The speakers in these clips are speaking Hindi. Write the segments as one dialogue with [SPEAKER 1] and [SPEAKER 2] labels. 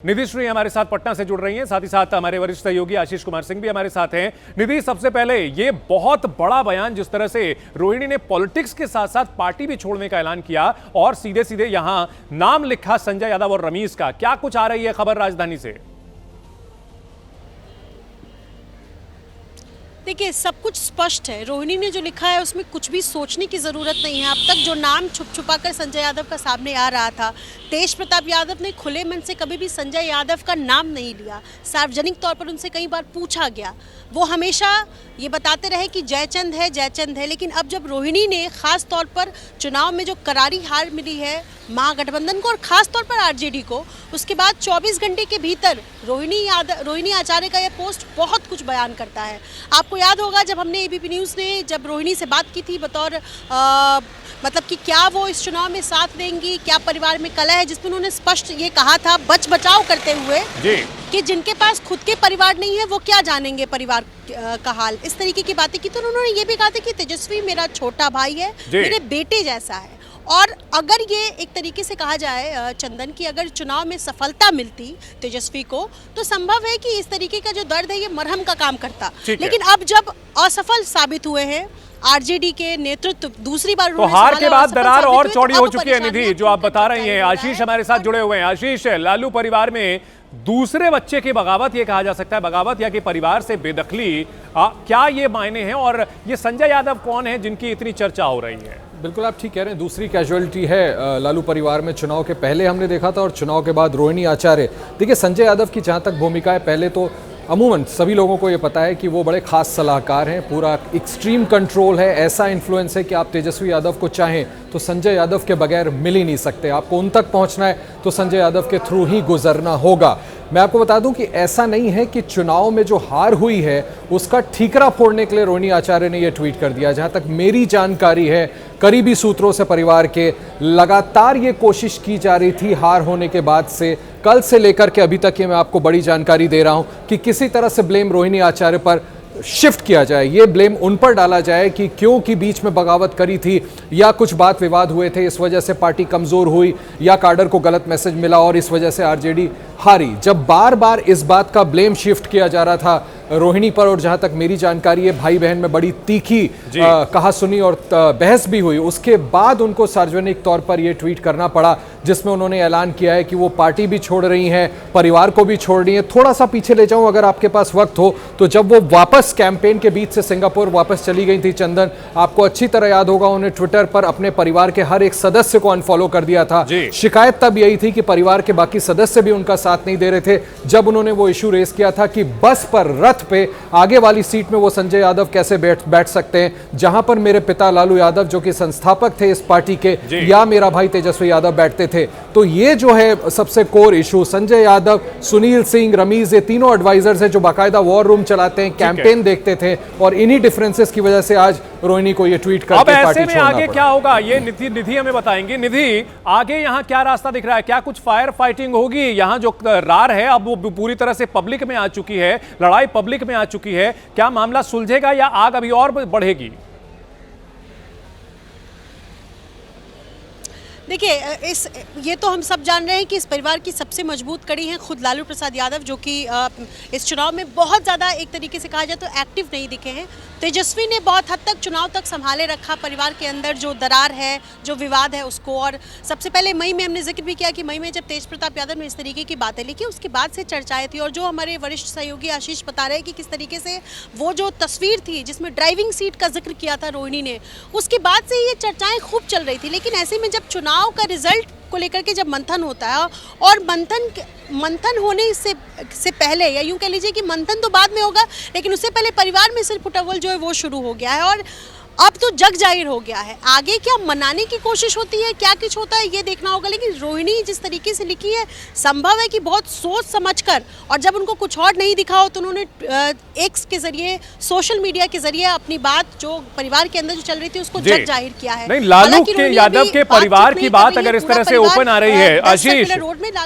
[SPEAKER 1] निधि श्री हमारे साथ पटना से जुड़ रही हैं, साथ ही साथ हमारे वरिष्ठ सहयोगी आशीष कुमार सिंह भी हमारे साथ हैं। निधि, सबसे पहले ये बहुत बड़ा बयान जिस तरह से रोहिणी ने पॉलिटिक्स के साथ साथ पार्टी भी छोड़ने का ऐलान किया और सीधे सीधे यहां नाम लिखा संजय यादव और रमीज का, क्या कुछ आ रही है खबर राजधानी से?
[SPEAKER 2] देखिए, सब कुछ स्पष्ट है। रोहिणी ने जो लिखा है उसमें कुछ भी सोचने की ज़रूरत नहीं है। अब तक जो नाम छुप छुपा कर संजय यादव का सामने आ रहा था, तेज प्रताप यादव ने खुले मन से कभी भी संजय यादव का नाम नहीं लिया। सार्वजनिक तौर पर उनसे कई बार पूछा गया, वो हमेशा ये बताते रहे कि जयचंद है, लेकिन अब जब रोहिणी ने खास तौर पर चुनाव में जो करारी हार मिली है महागठबंधन को और खास तौर पर आरजेडी को, उसके बाद 24 घंटे के भीतर रोहिणी आचार्य का यह पोस्ट बहुत कुछ बयान करता है। आपको याद होगा जब हमने एबीपी न्यूज़ ने जब रोहिणी से बात की थी बतौर मतलब कि क्या वो इस चुनाव में साथ देंगी, क्या परिवार में कलह है, जिसमें उन्होंने स्पष्ट ये कहा था बच बचाव करते हुए कि जिनके पास खुद के परिवार नहीं है वो क्या जानेंगे परिवार का हाल। इस तरीके की बातें की। तो उन्होंने ये भी कहा था कि तेजस्वी मेरा छोटा भाई है, मेरे बेटे जैसा है। और अगर ये एक तरीके से कहा जाए चंदन की, अगर चुनाव में सफलता मिलती तेजस्वी को तो संभव है कि इस तरीके का जो दर्द है ये मरहम का काम करता। लेकिन अब जब असफल साबित हुए हैं आरजेडी के नेतृत्व दूसरी बार,
[SPEAKER 1] तो हार के बाद दरार और चौड़ी हो चुकी है। निधि, जो आप बता रही हैं, आशीष हमारे साथ जुड़े हुए हैं। आशीष, लालू परिवार में दूसरे बच्चे की बगावत, ये कहा जा सकता है बगावत या कि परिवार से बेदखली, क्या ये मायने हैं? और ये संजय यादव कौन है जिनकी इतनी चर्चा हो रही है?
[SPEAKER 3] बिल्कुल आप ठीक कह रहे हैं, दूसरी कैजुअलिटी है लालू परिवार में। चुनाव के पहले हमने देखा था और चुनाव के बाद रोहिणी आचार्य। देखिए, संजय यादव की जहाँ तक भूमिका है, पहले तो अमूमन सभी लोगों को ये पता है कि वो बड़े खास सलाहकार हैं, पूरा एक्सट्रीम कंट्रोल है, ऐसा इन्फ्लुएंस है कि आप तेजस्वी यादव को चाहें तो संजय यादव के बगैर मिल ही नहीं सकते। आपको उन तक पहुंचना है तो संजय यादव के थ्रू ही गुजरना होगा। मैं आपको बता दूं कि ऐसा नहीं है कि चुनाव में जो हार हुई है उसका ठीकरा फोड़ने के लिए रोहिणी आचार्य ने यह ट्वीट कर दिया। जहां तक मेरी जानकारी है, करीबी सूत्रों से परिवार के लगातार ये कोशिश की जा रही थी हार होने के बाद से, कल से लेकर के अभी तक ये मैं आपको बड़ी जानकारी दे रहा हूं कि किसी तरह से ब्लेम रोहिणी आचार्य पर शिफ्ट किया जाए, ये ब्लेम उन पर डाला जाए कि क्योंकि बीच में बगावत करी थी या कुछ बात विवाद हुए थे, इस वजह से पार्टी कमजोर हुई या काडर को गलत मैसेज मिला और इस वजह से आरजेडी हारी। जब बार बार इस बात का ब्लेम शिफ्ट किया जा रहा था रोहिणी पर, और जहां तक मेरी जानकारी है भाई बहन में बड़ी तीखी कहा सुनी और बहस भी हुई, उसके बाद उनको सार्वजनिक तौर पर यह ट्वीट करना पड़ा जिसमें उन्होंने ऐलान किया है कि वो पार्टी भी छोड़ रही हैं, परिवार को भी छोड़ रही हैं। थोड़ा सा पीछे ले जाऊं अगर आपके पास वक्त हो तो, जब वो वापस कैंपेन के बीच से सिंगापुर वापस चली गई थी चंदन, आपको अच्छी तरह याद होगा उन्होंने ट्विटर पर अपने परिवार के हर एक सदस्य को अनफॉलो कर दिया था। शिकायत तब यही थी कि परिवार के बाकी सदस्य भी उनका साथ नहीं दे रहे थे। जब उन्होंने वो इशू रेस किया था कि बस पर रथ पे आगे वाली सीट में वो संजय यादव कैसे बैठ सकते हैं, जहां पर मेरे पिता लालू यादव जो कि संस्थापक थे इस पार्टी के, या मेरा भाई तेजस्वी यादव बैठते थे। तो ये जो है सबसे कोर इशू, संजय यादव, सुनील सिंह, रमीज, ये तीनों एडवाइजर्स हैं जो बाकायदा वॉर रूम चलाते हैं, कैंपेन देखते थे, और इन्हीं डिफरेंसेस की वजह से आज रोहिणी को ये ट्वीट करके
[SPEAKER 1] अब ऐसे में आगे क्या होगा ये निधि हमें बताएंगे। निधि, आगे यहाँ क्या रास्ता दिख रहा है? क्या कुछ फायर फाइटिंग होगी? यहाँ जो रार है अब वो पूरी तरह से पब्लिक में आ चुकी है, लड़ाई पब्लिक में आ चुकी है, क्या मामला सुलझेगा या आग अभी और बढ़ेगी?
[SPEAKER 2] देखिए, ये तो हम सब जान रहे हैं कि इस परिवार की सबसे मजबूत कड़ी है खुद लालू प्रसाद यादव, जो कि इस चुनाव में बहुत ज़्यादा एक तरीके से कहा जाए तो एक्टिव नहीं दिखे हैं। तेजस्वी ने बहुत हद तक चुनाव तक संभाले रखा परिवार के अंदर जो दरार है, जो विवाद है उसको। और सबसे पहले मई में हमने जिक्र भी किया कि मई में जब तेज प्रताप यादव ने इस तरीके की बातें लिखी, उसके बाद से चर्चाएं थी। और जो हमारे वरिष्ठ सहयोगी आशीष बता रहे हैं कि किस तरीके से वो जो तस्वीर थी जिसमें ड्राइविंग सीट का जिक्र किया था रोहिणी ने, उसके बाद से ये चर्चाएं खूब चल रही थी। लेकिन ऐसे में जब चुनाव का रिजल्ट को लेकर के जब मंथन होता है, और मंथन होने से पहले, या यूं कह लीजिए कि मंथन तो बाद में होगा, लेकिन उससे पहले परिवार में सिर्फ फुटबॉल जो है वो शुरू हो गया है। और अब तो जग जाहिर हो गया है, आगे क्या मनाने की कोशिश होती है, क्या कुछ होता है ये देखना होगा। लेकिन रोहिणी जिस तरीके से लिखी है, संभव है कि बहुत सोच समझकर, और जब उनको कुछ और नहीं दिखा हो तो उन्होंने एक्स के जरिए, सोशल मीडिया के जरिए अपनी बात जो परिवार के अंदर जो चल रही थी उसको जग जाहिर किया है।
[SPEAKER 1] नहीं, लालू के यादव के परिवार की बात अगर इस तरह से ओपन आ रही है, आशीष,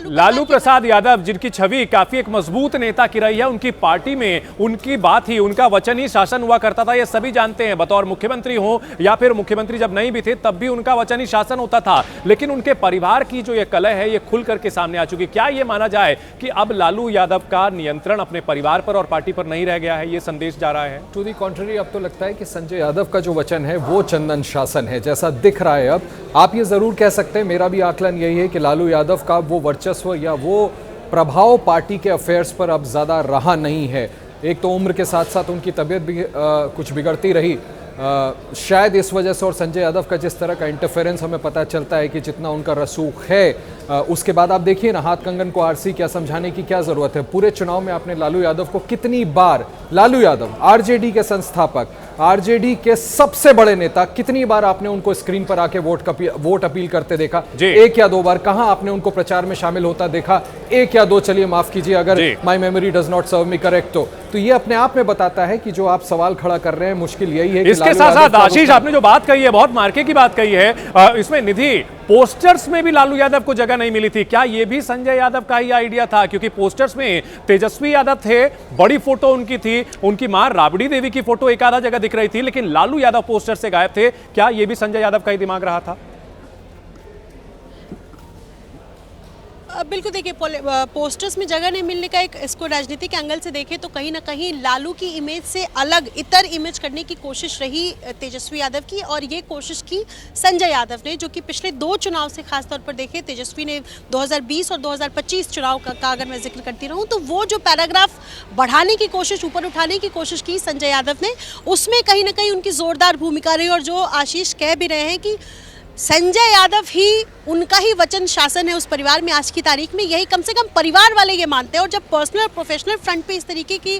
[SPEAKER 1] लालू प्रसाद यादव जिनकी छवि काफी एक मजबूत नेता की रही है, उनकी पार्टी में उनकी बात ही, उनका वचन ही शासन हुआ करता था, ये सभी जानते हैं। बतौर मुख्यमंत्री मुख्यमंत्री हो या फिर मुख्यमंत्री जब नहीं भी थे तब भी उनका वचनी शासन होता था, लेकिन उनके परिवार की जो ये कलह है ये खुल करके सामने आ चुकी। क्या ये माना जाए कि अब लालू यादव का नियंत्रण अपने परिवार पर और पार्टी पर नहीं रह गया है, ये संदेश जा रहा है?
[SPEAKER 3] टू दी कॉन्ट्ररी, अब तो लगता है कि संजय यादव का जो वचन है वो चंदन शासन है जैसा दिख रहा है। अब आप ये जरूर कह सकते हैं, मेरा भी आकलन यही है कि लालू यादव का वो वर्चस्व या वो प्रभाव पार्टी के अफेयर्स पर अब ज़्यादा रहा नहीं है। एक तो उम्र के साथ साथ उनकी तबीयत भी कुछ बिगड़ती रही, शायद इस वजह से, और संजय यादव का जिस तरह का इंटरफेरेंस हमें पता चलता है कि जितना उनका रसूख है, उसके बाद आप देखिए ना, हाथ कंगन को आरसी क्या समझाने की क्या जरूरत है। पूरे चुनाव में आपने लालू यादव को कितनी बार, लालू यादव आरजेडी के संस्थापक, आरजेडी के सबसे बड़े नेता, कितनी बार आपने उनको स्क्रीन पर आके वोट अपील करते देखा? एक या दो बार। कहां आपने उनको प्रचार में शामिल होता देखा? एक या दो, चलिए माफ कीजिए अगर my memory does not serve me correct. तो ये अपने आप में बताता है कि जो आप सवाल खड़ा कर रहे हैं मुश्किल यही है।
[SPEAKER 1] इसके साथ साथ आशीष, आपने जो बात कही है बहुत मार्के की बात कही है, इसमें निधि पोस्टर्स में भी लालू यादव को जगह नहीं मिली थी। क्या ये भी संजय यादव का ही आइडिया था? क्योंकि पोस्टर्स में तेजस्वी यादव थे, बड़ी फोटो उनकी थी, उनकी मां राबड़ी देवी की फोटो एक आधा जगह दिख रही थी, लेकिन लालू यादव पोस्टर से गायब थे। क्या ये भी संजय यादव का ही दिमाग रहा था?
[SPEAKER 2] बिल्कुल, देखिए पोस्टर्स में जगह नहीं मिलने का एक, इसको राजनीतिक एंगल से देखें तो कहीं ना कहीं लालू की इमेज से अलग इतर इमेज करने की कोशिश रही तेजस्वी यादव की, और ये कोशिश की संजय यादव ने, जो कि पिछले 2 चुनाव से खासतौर पर देखें, तेजस्वी ने 2020 और 2025 चुनाव का अगर मैं जिक्र करती रहूं तो वो जो पैराग्राफ बढ़ाने की कोशिश, ऊपर उठाने की कोशिश की संजय यादव ने, उसमें कहीं ना कहीं उनकी जोरदार भूमिका रही। और जो आशीष कह भी रहे हैं कि संजय यादव ही उनका ही वचन शासन है उस परिवार में आज की तारीख में, यही कम से कम परिवार वाले ये मानते हैं। और जब पर्सनल और प्रोफेशनल फ्रंट पे इस तरीके की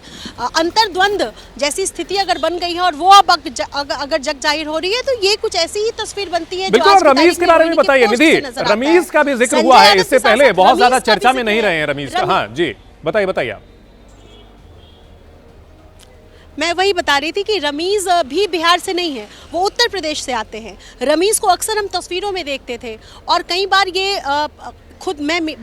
[SPEAKER 2] अंतर्द्वंद जैसी स्थिति अगर बन गई है और वो अब अगर जग जाहिर हो रही है, तो ये कुछ ऐसी ही तस्वीर बनती है।
[SPEAKER 1] बिल्कुल, रमीज के बारे में बताइए निधि, रमीज का भी जिक्र हुआ है, इससे पहले बहुत ज्यादा चर्चा में नहीं रहे हैं रमीज का। हाँ जी, बताइए आप।
[SPEAKER 2] मैं वही बता रही थी कि रमीज भी बिहार से नहीं है, वो उत्तर प्रदेश से आते हैं। रमीज को अक्सर हम तस्वीरों में देखते थे, और कई बार ये खुद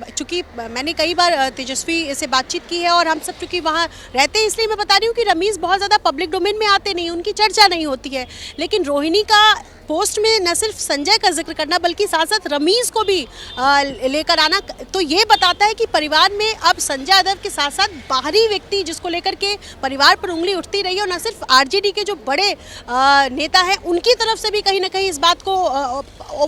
[SPEAKER 2] चूँकि मैंने कई बार तेजस्वी से बातचीत की है और हम सब चूँकि वहाँ रहते हैं, इसलिए मैं बता रही हूँ कि रमीज बहुत ज़्यादा पब्लिक डोमेन में आते नहीं, उनकी चर्चा नहीं होती है। लेकिन रोहिणी का पोस्ट में न सिर्फ संजय का जिक्र करना बल्कि साथ साथ रमीज को भी लेकर आना, तो ये बताता है कि परिवार में अब संजय यादव के साथ साथ बाहरी व्यक्ति जिसको लेकर के परिवार पर उंगली उठती रही, और न सिर्फ आरजेडी के जो बड़े नेता हैं उनकी तरफ से भी कहीं ना कहीं इस बात को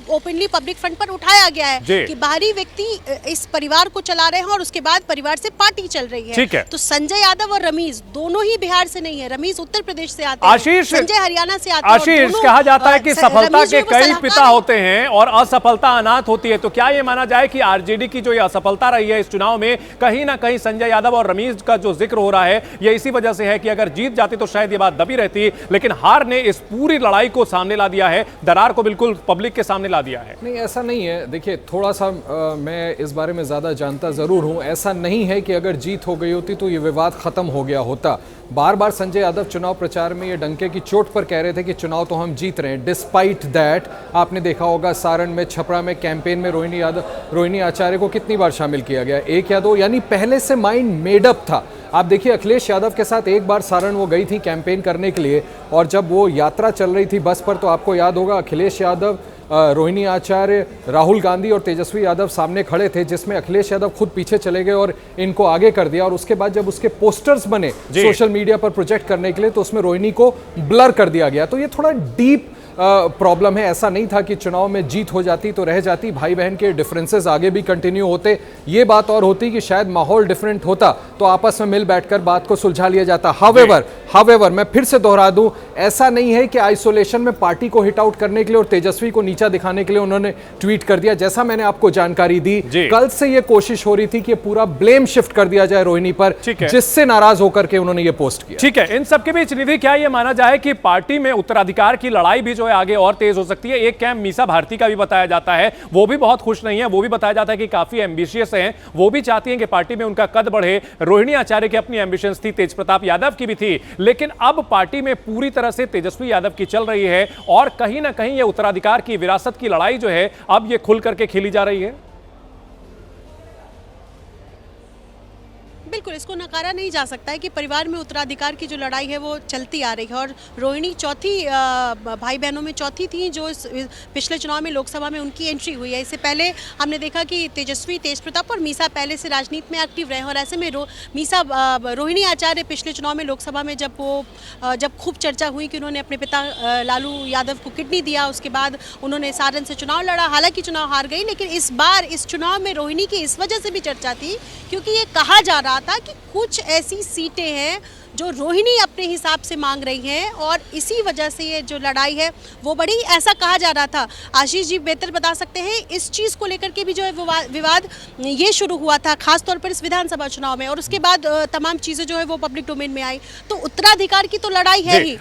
[SPEAKER 2] ओपनली पब्लिक फ्रंट पर उठाया गया है कि बाहरी व्यक्ति इस परिवार को चला रहे हैं और उसके बाद परिवार से पार्टी चल रही है। तो संजय यादव और रमीज दोनों ही बिहार से नहीं है, रमीज उत्तर प्रदेश से आते हैं, संजय हरियाणा से आते हैं।
[SPEAKER 1] आशीष, कहा जाता है कि सफलता के कई पिता होते हैं और असफलता अनाथ होती है, तो क्या यह माना जाए कि आरजेडी की जो ये असफलता रही है इस चुनाव में, कहीं ना कहीं संजय यादव और रमीज का जो जिक्र हो रहा है ये इसी वजह से है कि अगर जीत जाती तो शायद ये बात दबी रहती, लेकिन हार ने इस पूरी लड़ाई को सामने ला दिया है, दरार को बिल्कुल पब्लिक के सामने ला दिया है?
[SPEAKER 3] नहीं, ऐसा नहीं है। देखिए, थोड़ा सा मैं इस बारे में ज्यादा जानता जरूर हूं। ऐसा नहीं है कि अगर जीत हो गई होती तो ये विवाद खत्म हो गया होता। बार बार संजय यादव चुनाव प्रचार में ये डंके की चोट पर कह रहे थे कि चुनाव तो हम जीत रहे हैं। डिस्पाइट दैट, आपने देखा होगा सारण में, छपरा में कैंपेन में रोहिणी आचार्य को कितनी बार शामिल किया गया, 1 या 2, यानी पहले से माइंड मेडअप था। आप देखिए, अखिलेश यादव के साथ एक बार सारण वो गई थी कैंपेन करने के लिए, और जब वो यात्रा चल रही थी बस पर, तो आपको याद होगा अखिलेश यादव, रोहिणी आचार्य, राहुल गांधी और तेजस्वी यादव सामने खड़े थे, जिसमें अखिलेश यादव खुद पीछे चले गए और इनको आगे कर दिया। और उसके बाद जब उसके पोस्टर्स बने सोशल मीडिया पर प्रोजेक्ट करने के लिए, तो उसमें रोहिणी को ब्लर कर दिया गया। तो ये थोड़ा डीप प्रॉब्लम है। ऐसा नहीं था कि चुनाव में जीत हो जाती तो रह जाती, भाई बहन के डिफरेंसेस आगे भी कंटिन्यू होते। ये बात और होती कि शायद माहौल डिफरेंट होता तो आपस में मिल बैठकर बात को सुलझा लिया जाता। हावेवर मैं फिर से दोहरा दूं, ऐसा नहीं है कि आइसोलेशन में पार्टी को हिट आउट करने के लिए और तेजस्वी को नीचा दिखाने के लिए उन्होंने ट्वीट कर दिया। जैसा मैंने आपको जानकारी दी, कल से ये कोशिश हो रही थी कि पूरा ब्लेम शिफ्ट कर दिया जाए रोहिणी पर, जिससे नाराज होकर के उन्होंने ये पोस्ट किया।
[SPEAKER 1] ठीक है, इन सबके बीच निधि, क्या ये माना जाए कि पार्टी में उत्तराधिकार की लड़ाई भी जो है आगे और तेज हो सकती है? एक कैंप मीसा भारती का भी बताया जाता है, वो भी बहुत खुश नहीं है, वो भी बताया जाता है कि काफी एम्बिशियस हैं, वो भी चाहती हैं कि पार्टी में उनका कद बढ़े। रोहिणी आचार्य की अपनी एम्बिशंस थी, तेज प्रताप यादव की भी थी, लेकिन अब पार्टी में पूरी तरह से तेजस्वी यादव की चल रही है, और कहीं ना कहीं ये उत्तराधिकार की विरासत की लड़ाई जो है अब ये खुल करके खेली जा रही है।
[SPEAKER 2] बिल्कुल, इसको नकारा नहीं जा सकता है कि परिवार में उत्तराधिकार की जो लड़ाई है वो चलती आ रही है और रोहिणी चौथी भाई बहनों में चौथी थी जो पिछले चुनाव में लोकसभा में उनकी एंट्री हुई है। इससे पहले हमने देखा कि तेजस्वी, तेजप्रताप और मीसा पहले से राजनीति में एक्टिव रहे हैं और ऐसे में रोहिणी आचार्य पिछले चुनाव में लोकसभा में जब खूब चर्चा हुई कि उन्होंने अपने पिता लालू यादव को किडनी दिया, उसके बाद उन्होंने सारण से चुनाव लड़ा, हालांकि चुनाव हार गई, लेकिन इस बार इस चुनाव में रोहिणी की इस वजह से भी चर्चा थी क्योंकि ये कहा जा रहा था कि कुछ ऐसी सीटें हैं जो रोहिणी अपने हिसाब से मांग रही हैं और इसी वजह से ये जो लड़ाई है वो बड़ी, ऐसा कहा जा रहा था। आशीष जी बेहतर बता सकते हैं इस चीज़ को लेकर के भी जो है विवाद ये शुरू हुआ था खासतौर पर इस विधानसभा चुनाव में और उसके बाद तमाम चीज़ें जो है वो पब्लिक डोमेन में आई, तो उत्तराधिकार की तो लड़ाई है ही